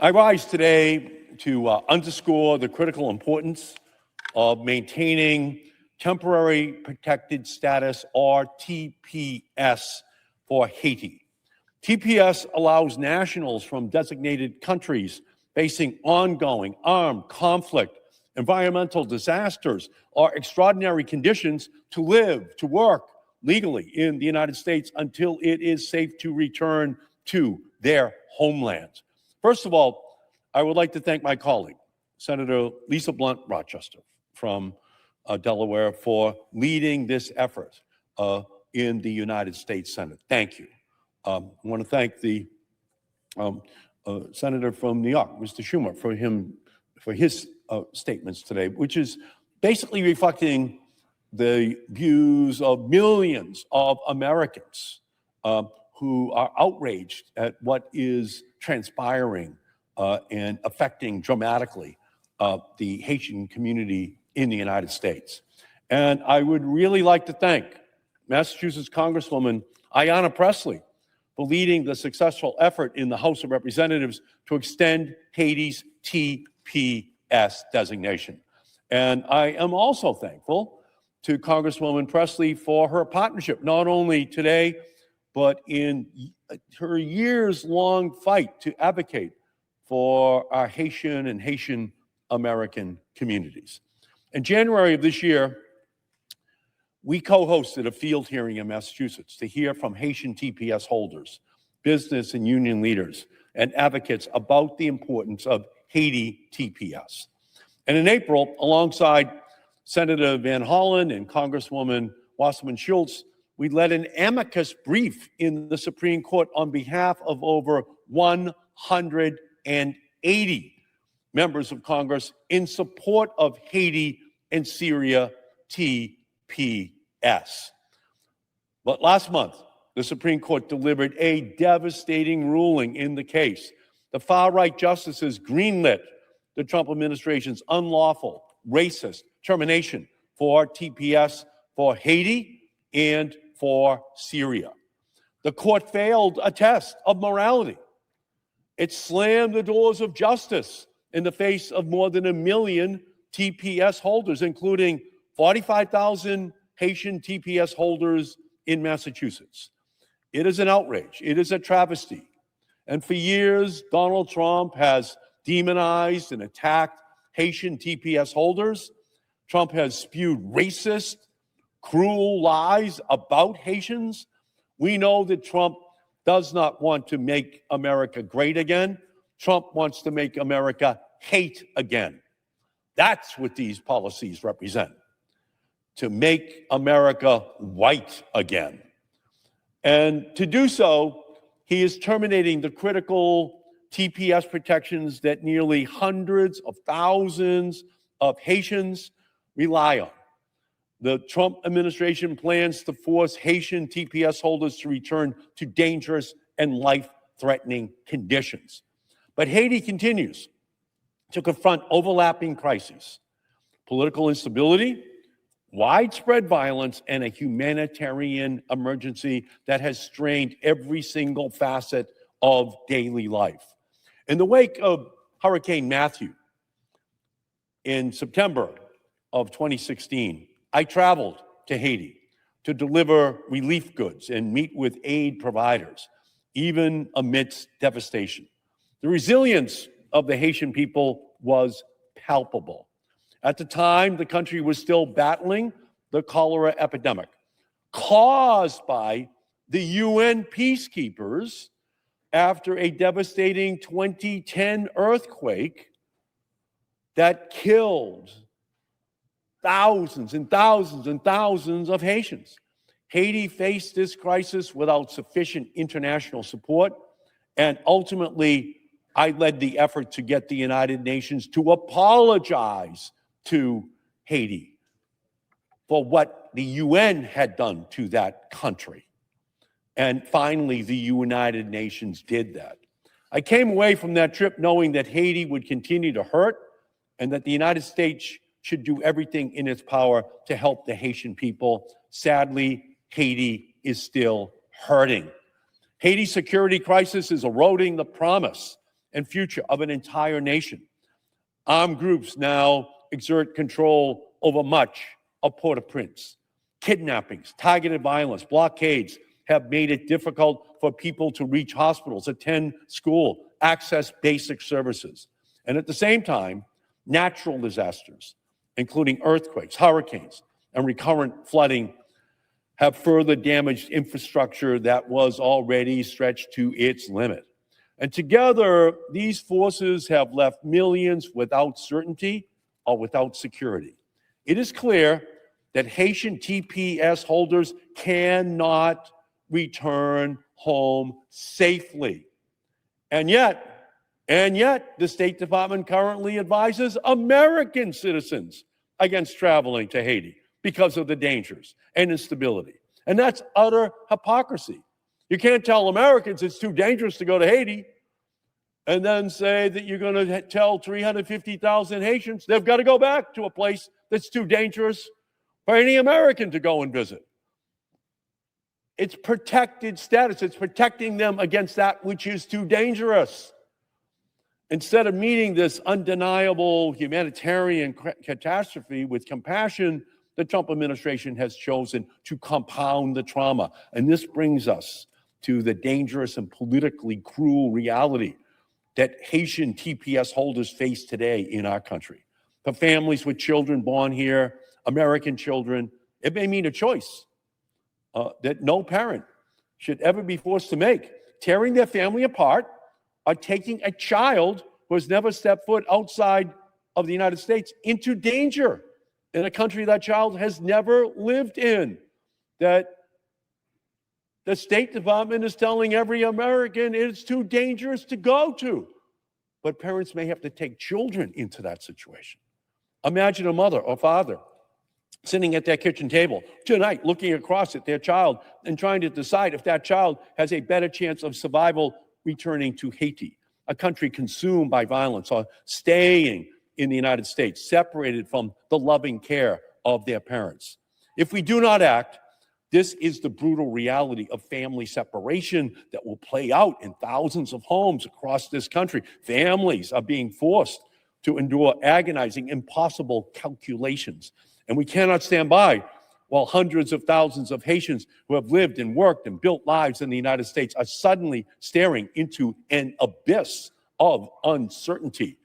I rise today to underscore the critical importance of maintaining temporary protected status, or TPS, for Haiti. TPS allows nationals from designated countries facing ongoing armed conflict, environmental disasters, or extraordinary conditions to live, to work legally in the United States until it is safe to return to their homelands. First of all, I would like to thank my colleague, Senator Lisa Blunt Rochester from Delaware, for leading this effort in the United States Senate. Thank you. I want to thank the Senator from New York, Mr. Schumer, for his statements today, which is basically reflecting the views of millions of Americans who are outraged at what is transpiring and affecting dramatically the Haitian community in the United States. And I would really like to thank Massachusetts Congresswoman Ayanna Pressley for leading the successful effort in the House of Representatives to extend Haiti's TPS designation. And I am also thankful to Congresswoman Pressley for her partnership, not only today, but in her years-long fight to advocate for our Haitian and Haitian American communities. In January of this year, we co-hosted a field hearing in Massachusetts to hear from Haitian TPS holders, business and union leaders, and advocates about the importance of Haiti TPS. And in April, alongside Senator Van Hollen and Congresswoman Wasserman Schultz, we led an amicus brief in the Supreme Court on behalf of over 180 members of Congress in support of Haiti and Syria TPS. But last month, the Supreme Court delivered a devastating ruling in the case. The far-right justices greenlit the Trump administration's unlawful, racist termination for TPS for Haiti and for Syria. The court failed a test of morality. It slammed the doors of justice in the face of more than 1 million TPS holders, including 45,000 Haitian TPS holders in Massachusetts. It is an outrage. It is a travesty. And for years, Donald Trump has demonized and attacked Haitian TPS holders. Trump has spewed racist, cruel lies about Haitians. We know that Trump does not want to make America great again. Trump wants to make America hate again. That's what these policies represent, to make America white again. And to do so, he is terminating the critical TPS protections that nearly hundreds of thousands of Haitians rely on. The Trump administration plans to force Haitian TPS holders to return to dangerous and life-threatening conditions. But Haiti continues to confront overlapping crises: political instability, widespread violence, and a humanitarian emergency that has strained every single facet of daily life. In the wake of Hurricane Matthew in September of 2016, I traveled to Haiti to deliver relief goods and meet with aid providers, even amidst devastation. The resilience of the Haitian people was palpable. At the time, the country was still battling the cholera epidemic caused by the UN peacekeepers after a devastating 2010 earthquake that killed thousands and thousands and thousands of Haitians. Haiti faced this crisis without sufficient international support, and ultimately, I led the effort to get the United Nations to apologize to Haiti for what the UN had done to that country. And finally, the United Nations did that. I came away from that trip knowing that Haiti would continue to hurt and that the United States should do everything in its power to help the Haitian people. Sadly, Haiti is still hurting. Haiti's security crisis is eroding the promise and future of an entire nation. Armed groups now exert control over much of Port-au-Prince. Kidnappings, targeted violence, blockades have made it difficult for people to reach hospitals, attend school, access basic services. And at the same time, natural disasters, including earthquakes, hurricanes, and recurrent flooding, have further damaged infrastructure that was already stretched to its limit. And together, these forces have left millions without certainty or without security. It is clear that Haitian TPS holders cannot return home safely. And yet, the State Department currently advises American citizens against traveling to Haiti because of the dangers and instability. And that's utter hypocrisy. You can't tell Americans it's too dangerous to go to Haiti and then say that you're going to tell 350,000 Haitians they've got to go back to a place that's too dangerous for any American to go and visit. It's protected status. It's protecting them against that which is too dangerous. Instead of meeting this undeniable humanitarian catastrophe with compassion, the Trump administration has chosen to compound the trauma. And this brings us to the dangerous and politically cruel reality that Haitian TPS holders face today in our country. For families with children born here, American children, it may mean a choice that no parent should ever be forced to make, tearing their family apart or taking a child who has never stepped foot outside of the United States into danger in a country that child has never lived in, that the State Department is telling every American it's too dangerous to go to. But parents may have to take children into that situation. Imagine a mother or father sitting at their kitchen table tonight, looking across at their child and trying to decide if that child has a better chance of survival returning to Haiti, a country consumed by violence, or staying in the United States, separated from the loving care of their parents. If we do not act, this is the brutal reality of family separation that will play out in thousands of homes across this country. Families are being forced to endure agonizing, impossible calculations. And we cannot stand by while hundreds of thousands of Haitians who have lived and worked and built lives in the United States are suddenly staring into an abyss of uncertainty.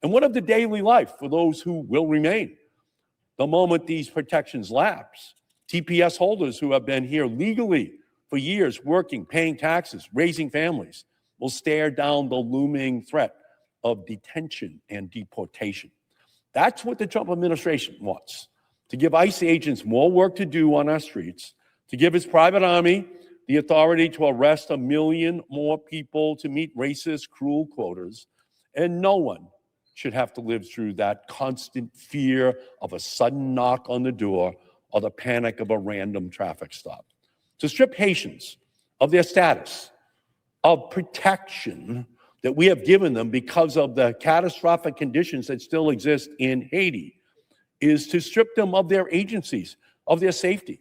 And what of the daily life for those who will remain? The moment these protections lapse, TPS holders who have been here legally for years, working, paying taxes, raising families, will stare down the looming threat of detention and deportation. That's what the Trump administration wants, to give ICE agents more work to do on our streets, to give its private army the authority to arrest 1 million more people to meet racist, cruel quotas, and no one should have to live through that constant fear of a sudden knock on the door or the panic of a random traffic stop. To strip Haitians of their status of protection that we have given them because of the catastrophic conditions that still exist in Haiti is to strip them of their agencies, of their safety,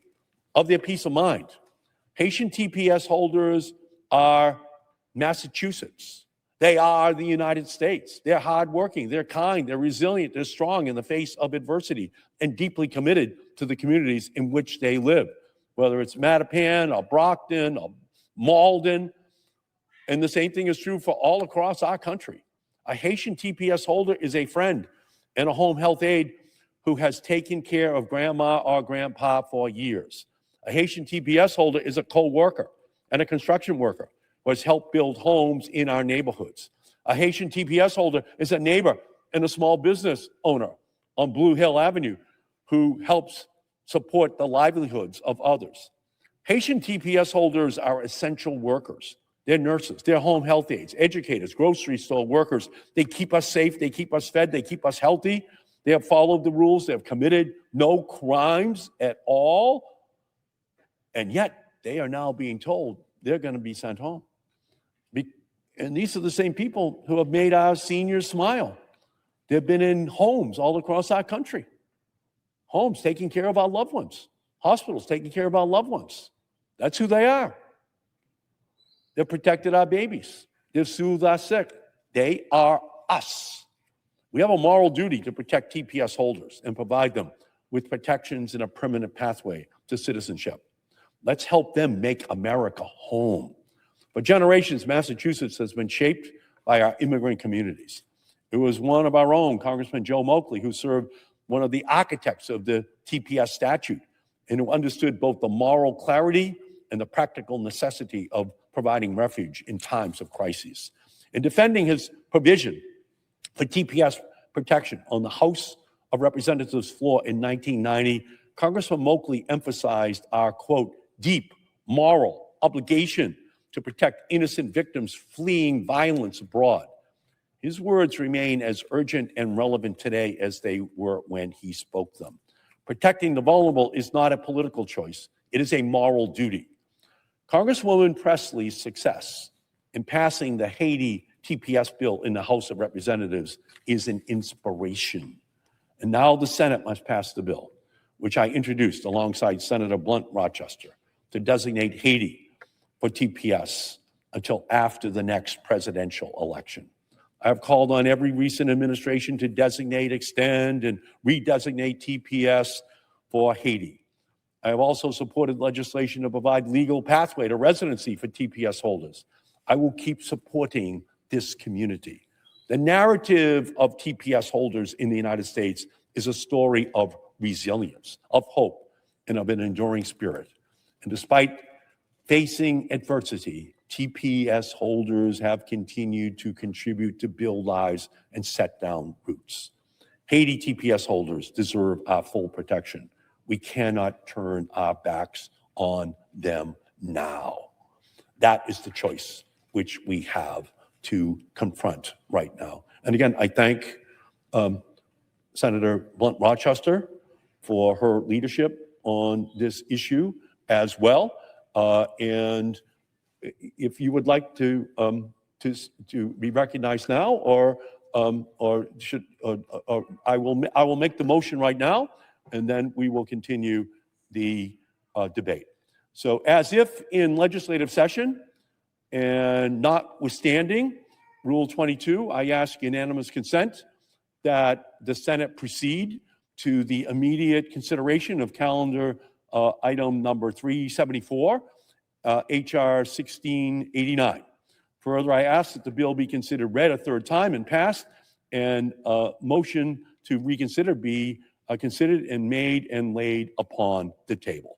of their peace of mind. Haitian TPS holders are Massachusetts. They are the United States. They're hardworking, they're kind, they're resilient, they're strong in the face of adversity, and deeply committed to the communities in which they live, whether it's Mattapan or Brockton or Malden. And the same thing is true for all across our country. A Haitian TPS holder is a friend and a home health aide who has taken care of grandma or grandpa for years. A Haitian TPS holder is a co-worker and a construction worker who has helped build homes in our neighborhoods. A Haitian TPS holder is a neighbor and a small business owner on Blue Hill Avenue who helps support the livelihoods of others. Haitian TPS holders are essential workers. They're nurses, they're home health aides, educators, grocery store workers. They keep us safe, they keep us fed, they keep us healthy. They have followed the rules, they have committed no crimes at all. And yet, they are now being told they're going to be sent home. And these are the same people who have made our seniors smile. They've been in homes all across our country. Homes taking care of our loved ones. Hospitals taking care of our loved ones. That's who they are. They've protected our babies. They've soothed our sick. They are us. We have a moral duty to protect TPS holders and provide them with protections and a permanent pathway to citizenship. Let's help them make America home. For generations, Massachusetts has been shaped by our immigrant communities. It was one of our own, Congressman Joe Moakley, who served one of the architects of the TPS statute and who understood both the moral clarity and the practical necessity of providing refuge in times of crises. In defending his provision for TPS protection on the House of Representatives floor in 1990, Congressman Moakley emphasized our, quote, deep moral obligation to protect innocent victims fleeing violence abroad. His words remain as urgent and relevant today as they were when he spoke them. Protecting the vulnerable is not a political choice. It is a moral duty. Congresswoman Presley's success in passing the Haiti TPS bill in the House of Representatives is an inspiration. And now the Senate must pass the bill, which I introduced alongside Senator Blunt Rochester, to designate Haiti for TPS until after the next presidential election. I have called on every recent administration to designate, extend, and redesignate TPS for Haiti. I have also supported legislation to provide legal pathway to residency for TPS holders. I will keep supporting this community. The narrative of TPS holders in the United States is a story of resilience, of hope, and of an enduring spirit. And despite facing adversity, TPS holders have continued to contribute to build lives and set down roots. Haiti TPS holders deserve our full protection. We cannot turn our backs on them now. That is the choice which we have to confront right now. And again, I thank Senator Blunt Rochester for her leadership on this issue as well. And if you would like to be recognized now, or I will make the motion right now, and then we will continue the debate. So, as if in legislative session, and notwithstanding Rule 22, I ask unanimous consent that the Senate proceed to the immediate consideration of calendar item number 374, H.R. 1689. Further, I ask that the bill be considered read a third time and passed, and a motion to reconsider be considered and made and laid upon the table.